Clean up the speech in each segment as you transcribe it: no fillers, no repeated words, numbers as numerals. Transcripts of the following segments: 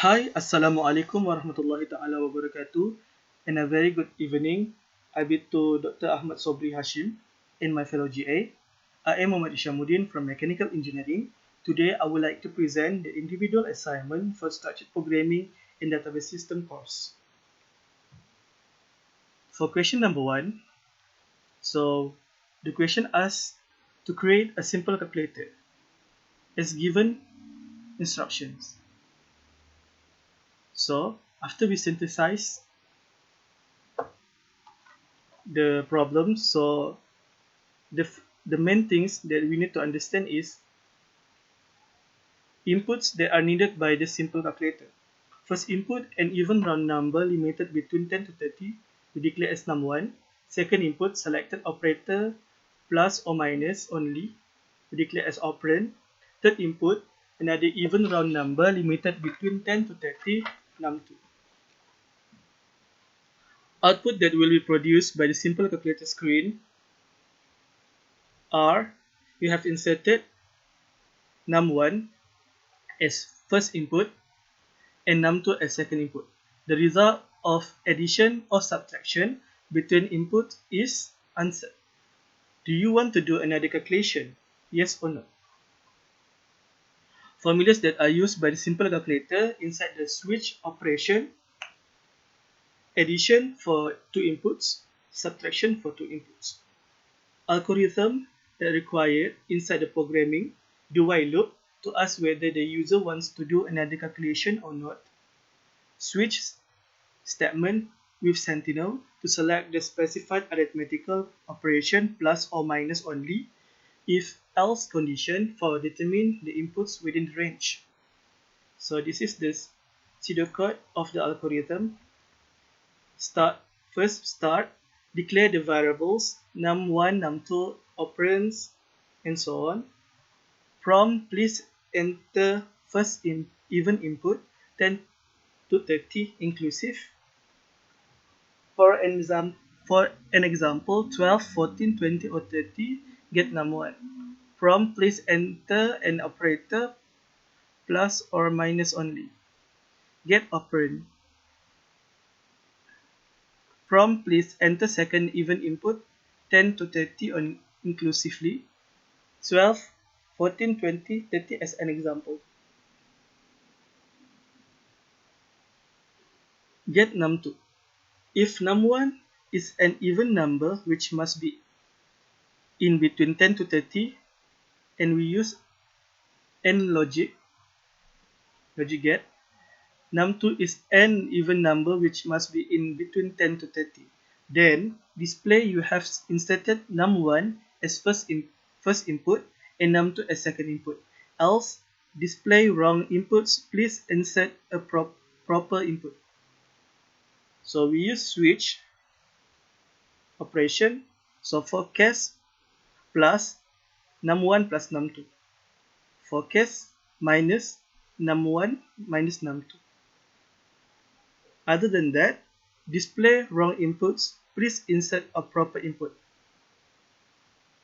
Hi, Assalamualaikum warahmatullahi ta'ala wabarakatuh, and a very good evening. I bid to Dr. Ahmad Sobri Hashim and my fellow GA. I am Muhammad Ishamuddin from Mechanical Engineering. Today, I would like to present the individual assignment for Structured Programming in Database System course. For question number 1, so the question asks to create a simple calculator as given instructions. So, after we synthesize the problem, so the main things that we need to understand is inputs that are needed by the simple calculator. First input, an even round number limited between 10 to 30, we declare as num1. Second input, selected operator plus or minus only, we declare as operand. Third input, another even round number limited between 10 to 30, num2. Output that will be produced by the simple calculator screen are, we have inserted num1 as first input and num2 as second input. The result of addition or subtraction between inputs is answered. Do you want to do another calculation? Yes or no? Formulas that are used by the simple calculator inside the switch operation: addition for 2 inputs, subtraction for 2 inputs. Algorithm that required inside the programming: do while loop to ask whether the user wants to do another calculation or not. Switch statement with sentinel to select the specified arithmetical operation plus or minus only. If else condition for determine the inputs within the range. So this is the pseudocode of the algorithm. First start, declare the variables num1, num2, operands, and so on. Prompt, please enter first even input 10 to 30 inclusive. For an example, 12, 14, 20, or 30, get num1. Prompt, please enter an operator plus or minus only. Get operand. Prompt, please enter second even input 10 to 30 on inclusively. 12, 14, 20, 30 as an example. Get num2. If num1 is an even number which must be in between 10 to 30, and we use AND logic get, num2 is an even number which must be in between 10 to 30. Then display you have inserted num1 as first input and num2 as second input. Else display wrong inputs, please insert a proper input. So we use switch operation. So for case plus num1 plus num2. For case minus num1 minus num2. Other than that, display wrong inputs, please insert a proper input.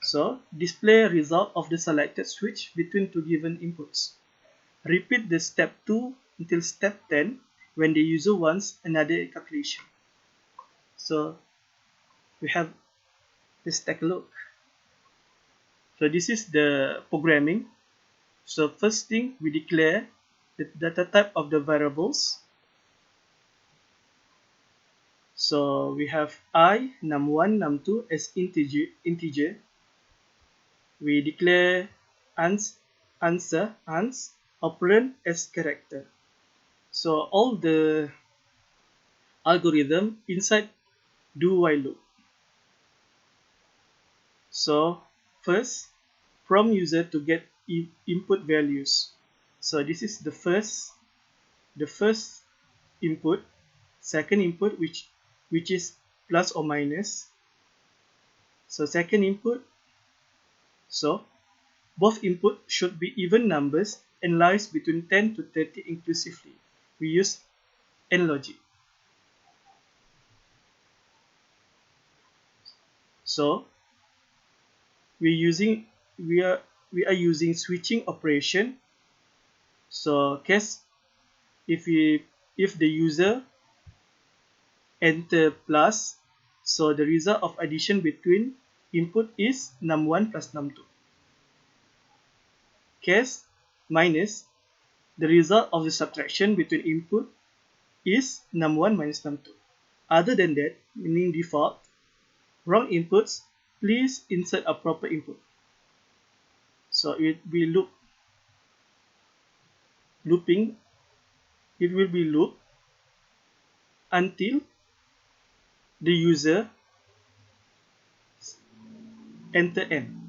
So, display result of the selected switch between two given inputs. Repeat the step 2 until step 10 when the user wants another calculation. So, let's take a look. So, this is the programming. So, first thing, we declare the data type of the variables. So we have I, num1, num2 as integer. We declare answer, operand as character. So all the algorithm inside do while loop. So first, prompt user to get input values. So this is the first input, second input which is plus or minus. So second input, so both input should be even numbers and lies between 10 to 30 inclusively. We use AND logic. So we are using switching operation. So case if the user enter plus, so the result of addition between input is num1 plus num2. Case minus, the result of the subtraction between input is num1 minus num2. Other than that, meaning default, wrong inputs, please insert a proper input. So it will looping, it will be looped until the user enter n.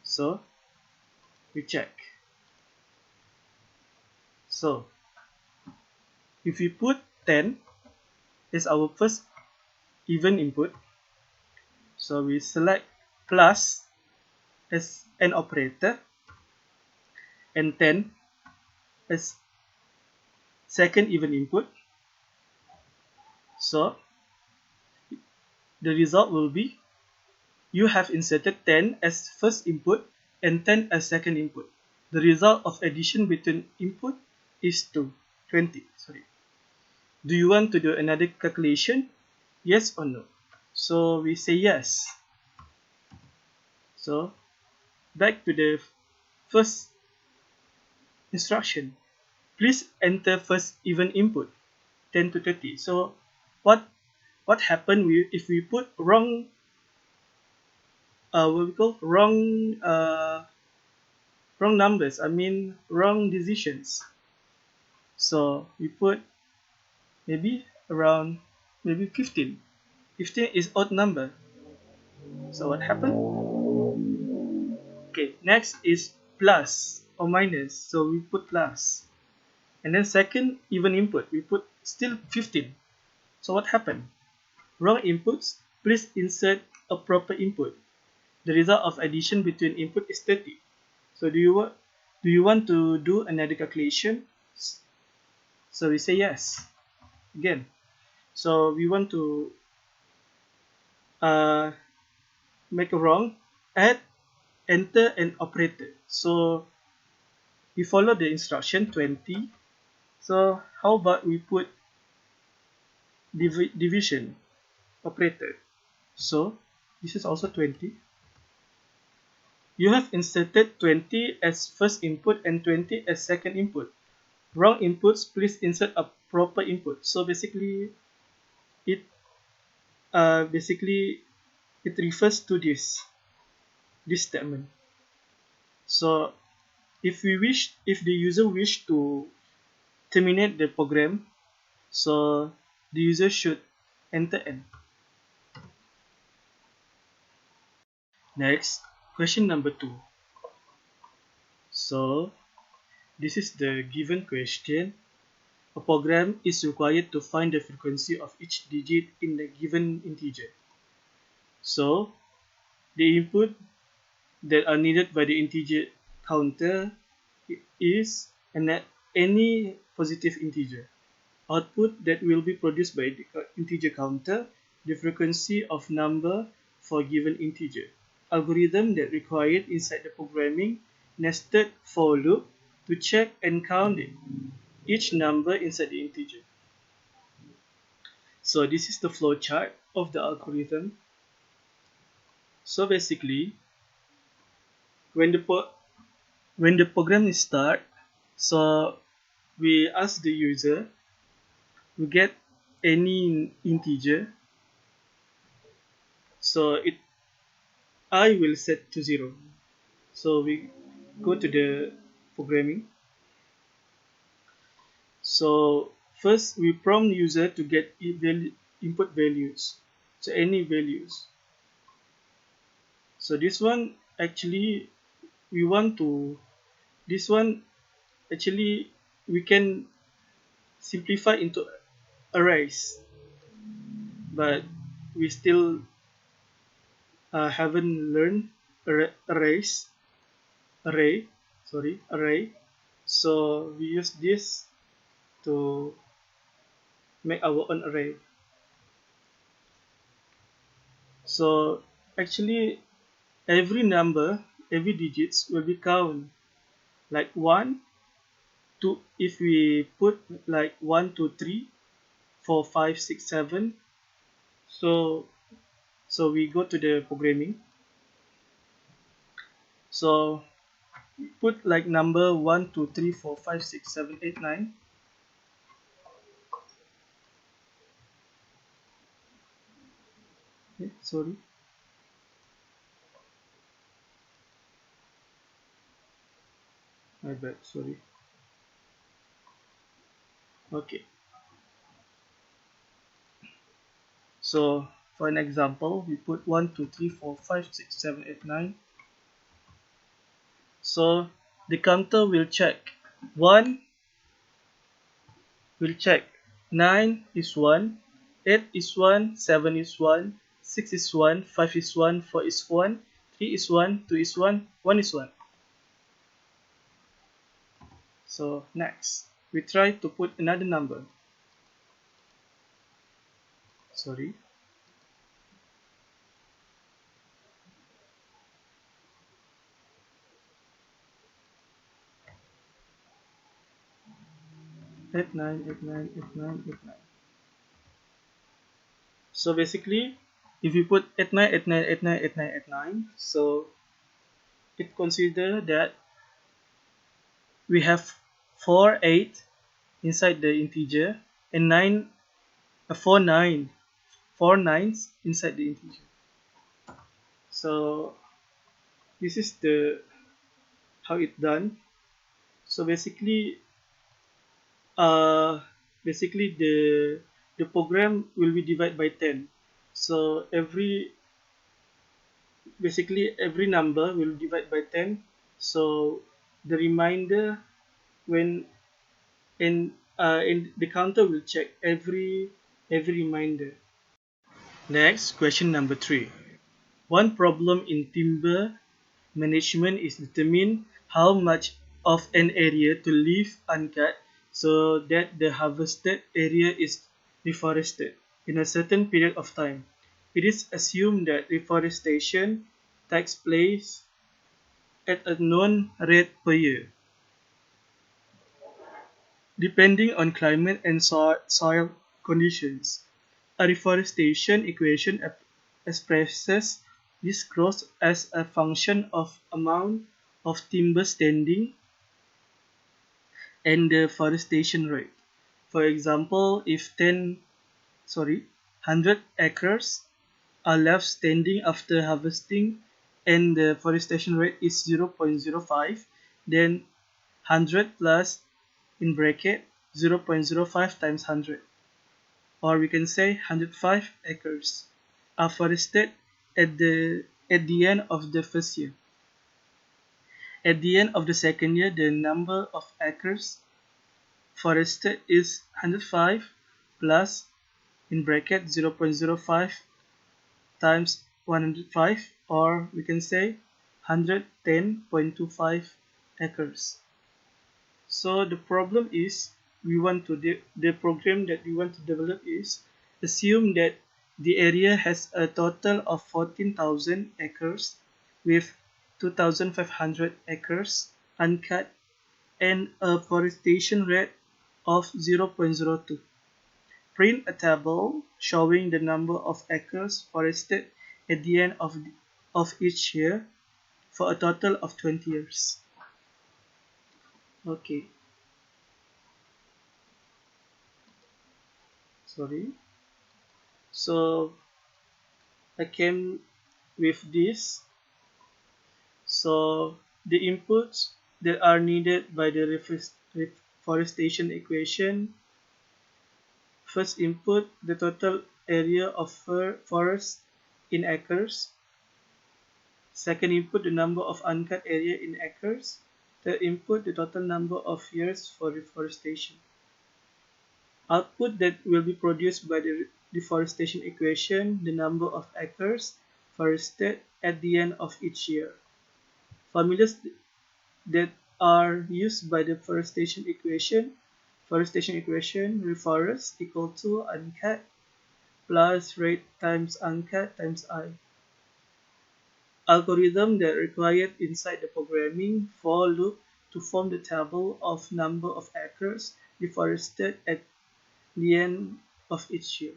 So we check. So if we put 10 as our first even input, so we select plus as an operator and 10 as second even input. So the result will be you have inserted 10 as first input and 10 as second input. The result of addition between input is 20. Sorry. Do you want to do another calculation? Yes or no? So we say yes. So back to the first instruction. Please enter first even input 10 to 30. So what happened if we put wrong wrong numbers, I mean wrong decisions. So we put maybe around 15. 15 is odd number. So what happened? Okay, next is plus or minus. So we put plus. And then second even input, we put still 15. So what happened? Wrong inputs, please insert a proper input. The result of addition between input is 30. So do you want to do another calculation? So we say yes. Again. So we want to make a wrong, add, enter an operator. So we follow the instruction 20. So how about we put division operator? So this is also 20. You have inserted 20 as first input and 20 as second input. Wrong inputs, please insert a proper input. So basically it refers to this statement. So if the user wish to terminate the program, so the user should enter n. Next, question number 2. So this is the given question. A program is required to find the frequency of each digit in the given integer. So the input that are needed by the integer counter is any positive integer. Output that will be produced by the integer counter, the frequency of number for given integer. Algorithm that required inside the programming nested for loop to check and count each number inside the integer. So this is the flow chart of the algorithm. So basically, when the program is start, so we ask the user to get any integer. So I will set to 0. So we go to the programming. So first we prompt user to get input values. So any values. So this one actually we can simplify into arrays, but we still haven't learned array. So we use this to make our own array. So actually every digits will be count like 1, if we put like 1 2 3 4 5 6 7, so we go to the programming. So put like number 1 2 3 4 5 6 7 8 9. Sorry, my bad, sorry. Okay, so for an example, we put 1 2 3 4 5 6 7 8 9. So the counter will check 1 will check 9 is 1, 8 is 1, 7 is 1, 6 is 1, 5 is 1, 4 is 1, 3 is 1, 2 is 1, 1 is 1. So next, we try to put another number. Sorry. Eight nine, 89, 89, 89. So basically, if you put 89, 89, 89, 89, 89, so it consider that we have 4 8 inside the integer and 4 nines inside the integer. So this is the how it done. So uh basically the program will be divided by 10. So every number will divide by 10. So the remainder when and the counter will check every remainder. Next, question number 3. One problem in timber management is determine how much of an area to leave uncut so that the harvested area is reforested in a certain period of time. It is assumed that reforestation takes place at a known rate per year, depending on climate and soil conditions. A reforestation equation expresses this growth as a function of amount of timber standing and the forestation rate. For example, if 100 acres are left standing after harvesting and the forestation rate is 0.05, then 100 plus in bracket 0.05 times 100, or we can say 105 acres are forested at the end of the first year. At the end of the second year, the number of acres forested is 105 plus in bracket 0.05 times 105, or we can say 110.25 acres. So the problem is the program that we want to develop is assume that the area has a total of 14,000 acres with 2,500 acres uncut and a forestation rate of 0.02. Print a table showing the number of acres forested at the end of each year for a total of 20 years. Okay, sorry. So I came with this. So the inputs that are needed by the reforestation equation. First input, the total area of forest in acres. Second input, the number of uncut area in acres. Third input, the total number of years for reforestation. Output that will be produced by the deforestation equation, the number of acres forested at the end of each year. Formulas that are used by the forestation equation, reforest equal to uncut plus rate times uncut times I. Algorithm that required inside the programming for loop to form the table of number of acres reforested at the end of each year.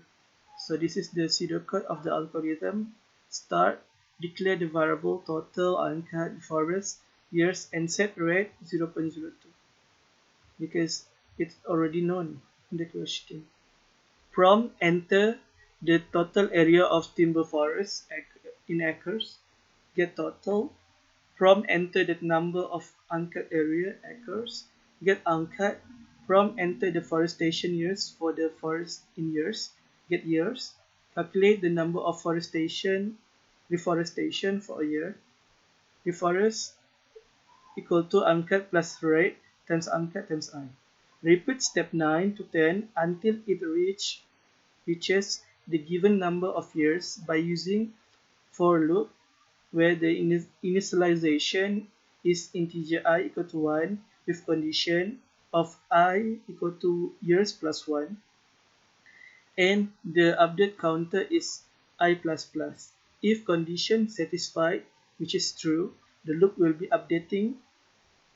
So this is the pseudocode of the algorithm. Start, declare the variable total uncut forest years and set rate 0.02 because it's already known in the question. Prompt, enter the total area of timber forest in acres. Get total. Prompt, enter the number of uncut area acres. Get uncut. Prompt, enter the forestation years for the forest in years. Get years. Calculate the number of reforestation for a year. Reforest equal to uncut plus rate times uncut times I. Repeat step 9 to 10 until it reaches the given number of years by using for loop where the initialization is integer I equal to 1 with condition of I equal to years plus 1 and the update counter is I++. If condition satisfied, which is true, the loop will be updating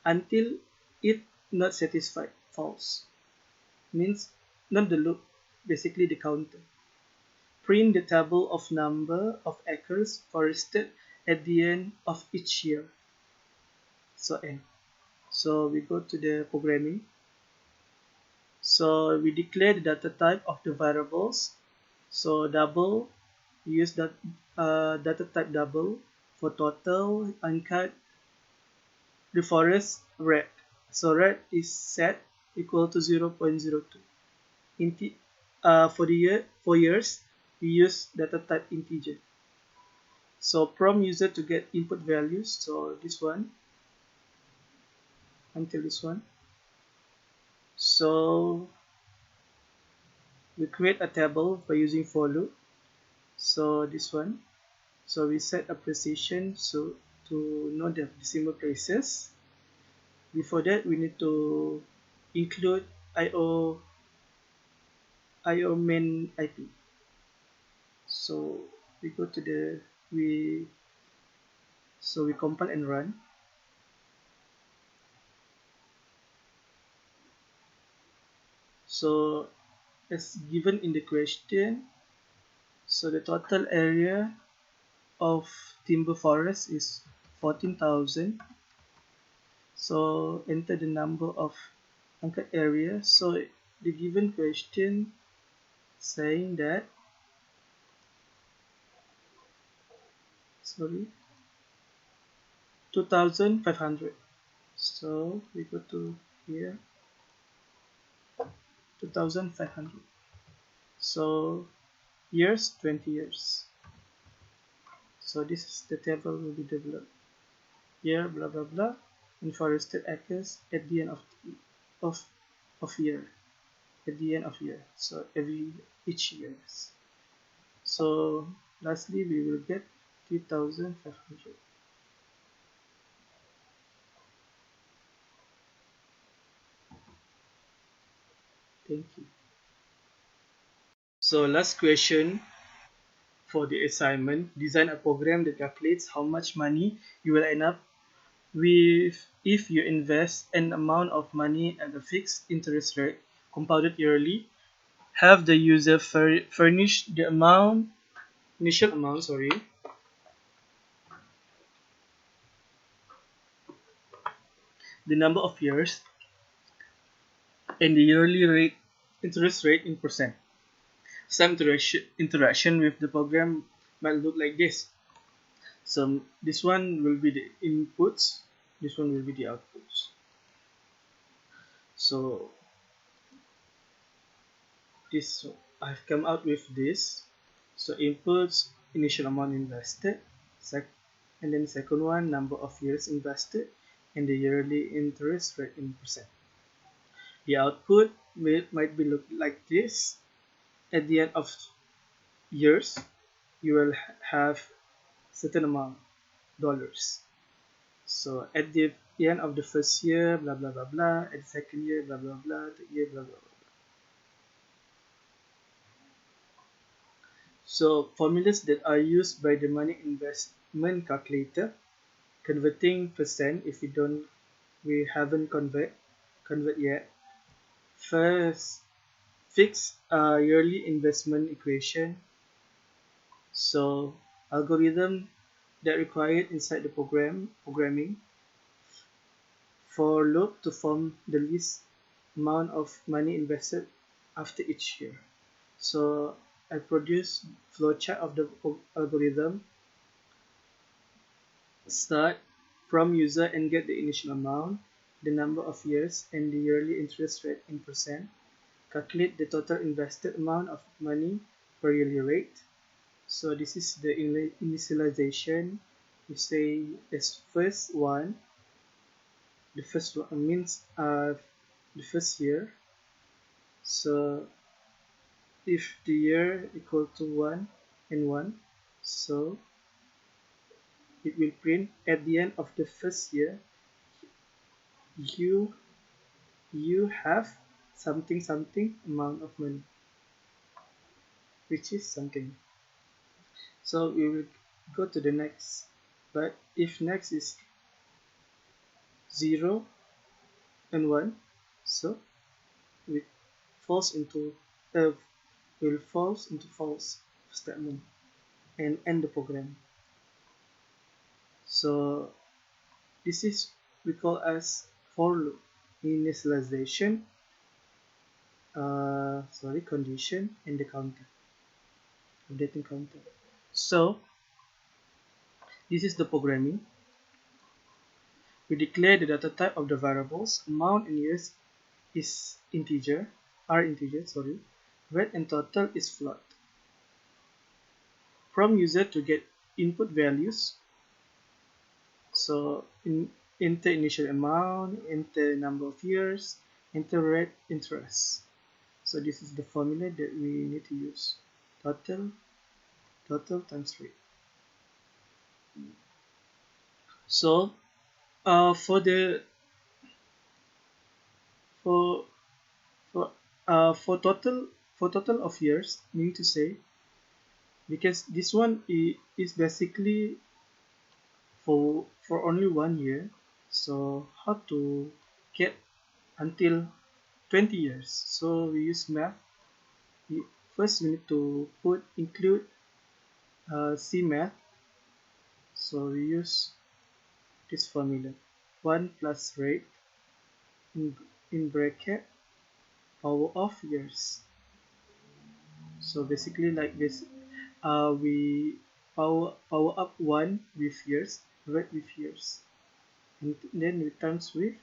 until it not satisfied, false. Means not the loop, basically the counter. Print the table of number of acres forested at the end of each year. So N. So we go to the programming. So we declare the data type of the variables. So double, we use that data type double for total, uncut, reforest, rate. So rate is set equal to 0.02. For years, we use data type integer. So prompt user to get input values. So this one until this one. So we create a table by using for loop. So this one. So we set a precision so to know the decimal places. Before that, we need to include IO main IP. So we go to we compile and run. So as given in the question, so the total area of timber forest is 14,000. So enter the number of uncut area. So the given question saying that 2,500. So we go to here 2,500. So years 20 years. So this is the table will be developed. Year blah blah blah and forested acres at the end of year. At the end of year. So each years. So lastly we will get 3,500. Thank you. So last question for the assignment, design a program that calculates how much money you will end up with if you invest an amount of money at a fixed interest rate compounded yearly. Have the user furnish the initial amount, the number of years, and the yearly interest rate in percent. Some interaction with the program might look like this. So this one will be the inputs, this one will be the outputs. So this I've come out with this. So inputs, initial amount invested, and then second one, number of years invested, and the yearly interest rate in percent. The output might be look like this. At the end of years, you will have certain amount dollars. So at the end of the first year, blah blah blah blah. At the second year, blah blah blah. Third year, blah blah blah. So formulas that are used by the money investment calculator, converting percent if we don't we haven't convert yet. First, fix a yearly investment equation. So algorithm that required inside the programming for loop to form the least amount of money invested after each year. So I produce flowchart of the algorithm. Start from user and get the initial amount, the number of years, and the yearly interest rate in percent. Calculate the total invested amount of money per yearly rate. So this is the initialization. We say as first one. The first one means the first year. So if the year equal to 1 and 1, so it will print at the end of the first year you have something amount of money, which is something. So we will go to the next, but if next is 0 and 1, so it falls into will falls into false statement and end the program. So this is we call as for loop initialization, condition, and the counter, updating counter. So this is the programming. We declare the data type of the variables. Amount in years is integer, rate and total is float. From user to get input values. So enter initial amount, enter number of years, enter rate, interest. So this is the formula that we need to use. Total times rate. So for total of years, meaning to say, because this one is basically for only 1 year, so how to get until 20 years? So we use math. First we need to include C math. So we use this formula: 1 plus rate in bracket power of years. So basically like this, we power up 1 with years, rate with years, and then we times with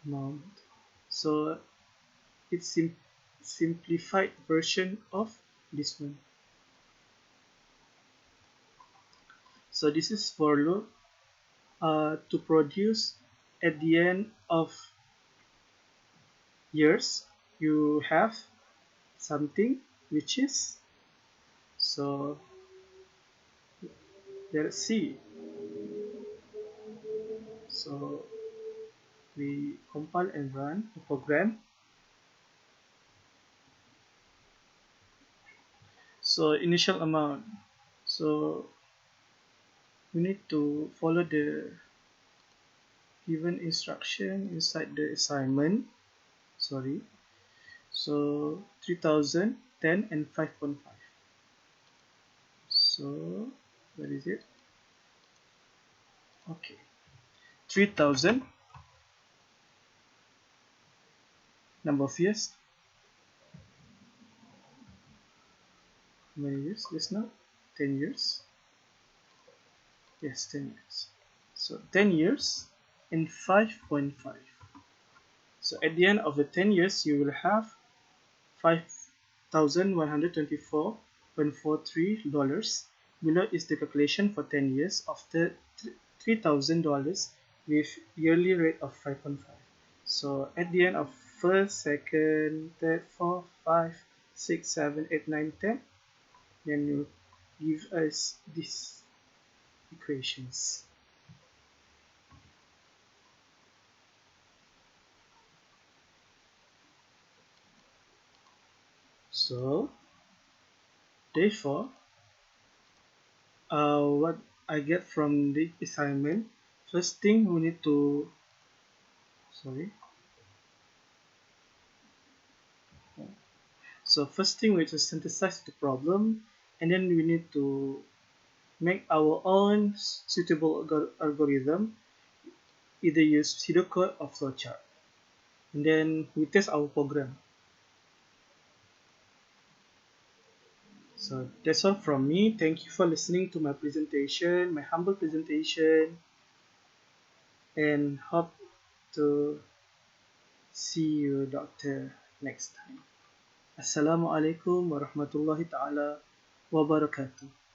amount. So it's simplified version of this one. So this is for loop to produce at the end of years you have something which is, so let's see. So we compile and run the program. So initial amount, so we need to follow the given instruction inside the assignment. So 3000, 10 and 5.5. So where is it? Okay, 3000 number of years. How many years just now? 10 years. Yes, 10 years. So 10 years and 5.5. So at the end of the 10 years you will have $5,124.43. Below is the calculation for 10 years of the $3,000 with yearly rate of 5.5. So at the end of first, second, third, fourth, 5, 6, 7, 8, 9, 10, then you give us these equations. So therefore, what I get from the assignment, first thing we need to Sorry. So first thing we need to synthesize the problem, and then we need to make our own suitable algorithm, either use pseudocode or flowchart. And then we test our program. So that's all from me. Thank you for listening to my presentation, my humble presentation, and hope to see you, Doctor, next time. Assalamualaikum warahmatullahi taala wabarakatuh.